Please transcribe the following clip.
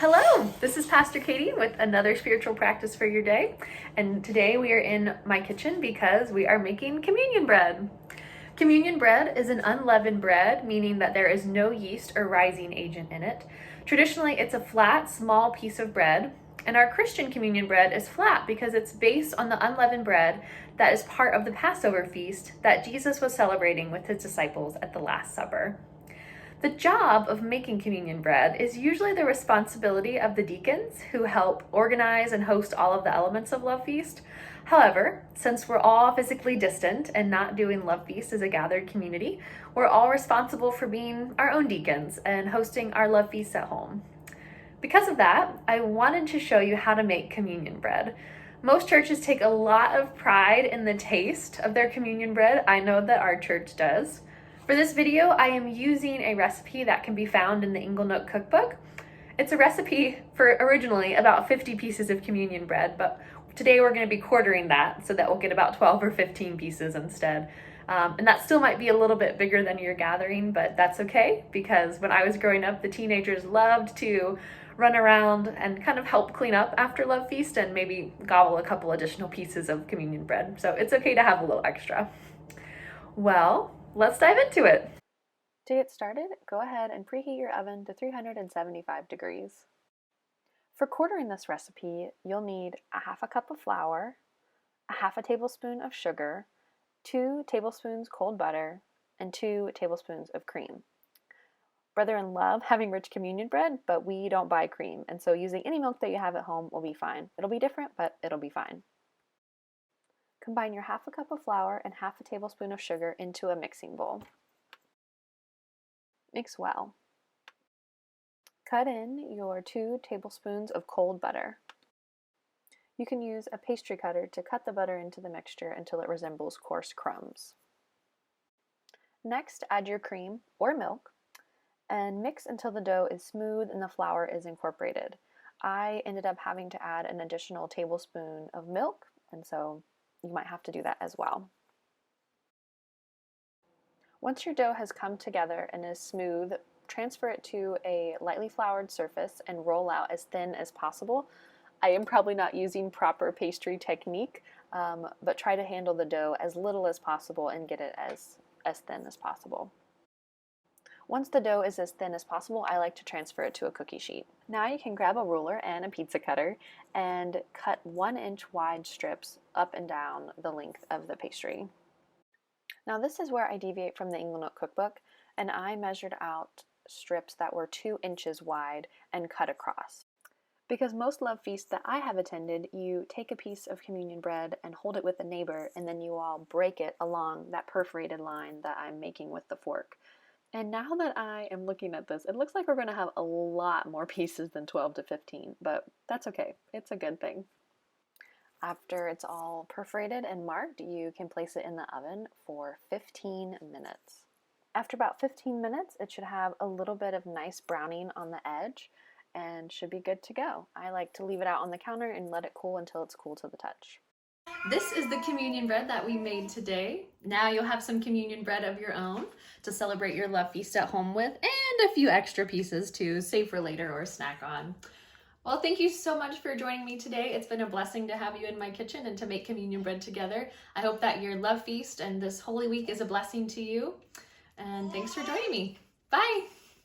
Hello, this is Pastor Katie with another spiritual practice for your day. And today we are in my kitchen because we are making communion bread. Communion bread is an unleavened bread, meaning that there is no yeast or rising agent in it. Traditionally, it's a flat, small piece of bread. And our Christian communion bread is flat because it's based on the unleavened bread that is part of the Passover feast that Jesus was celebrating with his disciples at the Last Supper. The job of making communion bread is usually the responsibility of the deacons who help organize and host all of the elements of Love Feast. However, since we're all physically distant and not doing Love Feast as a gathered community, we're all responsible for being our own deacons and hosting our Love Feast at home. Because of that, I wanted to show you how to make communion bread. Most churches take a lot of pride in the taste of their communion bread. I know that our church does. For this video, I am using a recipe that can be found in the cookbook. It's a recipe for originally about 50 pieces of communion bread, but today we're going to be quartering that so that we'll get about 12 or 15 pieces instead. And that still might be a little bit bigger than your gathering, but that's okay because when I was growing up, the teenagers loved to run around and kind of help clean up after Love Feast and maybe gobble a couple additional pieces of communion bread. So it's okay to have a little extra. Well, let's dive into it. To get started, go ahead and preheat your oven to 375 degrees. For quartering this recipe, you'll need a half a cup of flour, a half a tablespoon of sugar, 2 tablespoons cold butter, and 2 tablespoons of cream. Brethren love having rich communion bread, but we don't buy cream, and so using any milk that you have at home will be fine. It'll be different, but it'll be fine. Combine your half a cup of flour and half a tablespoon of sugar into a mixing bowl. Mix well. Cut in your 2 tablespoons of cold butter. You can use a pastry cutter to cut the butter into the mixture until it resembles coarse crumbs. Next, add your cream or milk and mix until the dough is smooth and the flour is incorporated. I ended up having to add an additional tablespoon of milk, and so you might have to do that as well. Once your dough has come together and is smooth, transfer it to a lightly floured surface and roll out as thin as possible. I am probably not using proper pastry technique, but try to handle the dough as little as possible and get it as thin as possible. Once the dough is as thin as possible, I like to transfer it to a cookie sheet. Now you can grab a ruler and a pizza cutter and cut 1-inch wide strips up and down the length of the pastry. Now this is where I deviate from the cookbook, and I measured out strips that were 2 inches wide and cut across. Because most Love Feasts that I have attended, you take a piece of communion bread and hold it with a neighbor, and then you all break it along that perforated line that I'm making with the fork. And now that I am looking at this, it looks like we're going to have a lot more pieces than 12 to 15, but that's okay. It's a good thing. After it's all perforated and marked, you can place it in the oven for 15 minutes. After about 15 minutes, it should have a little bit of nice browning on the edge and should be good to go. I like to leave it out on the counter and let it cool until it's cool to the touch. This is the communion bread that we made today. Now you'll have some communion bread of your own to celebrate your Love Feast at home with, and a few extra pieces to save for later or snack on. Well, thank you so much for joining me today. It's been a blessing to have you in my kitchen and to make communion bread together. I hope that your Love Feast and this Holy Week is a blessing to you. And thanks for joining me. Bye!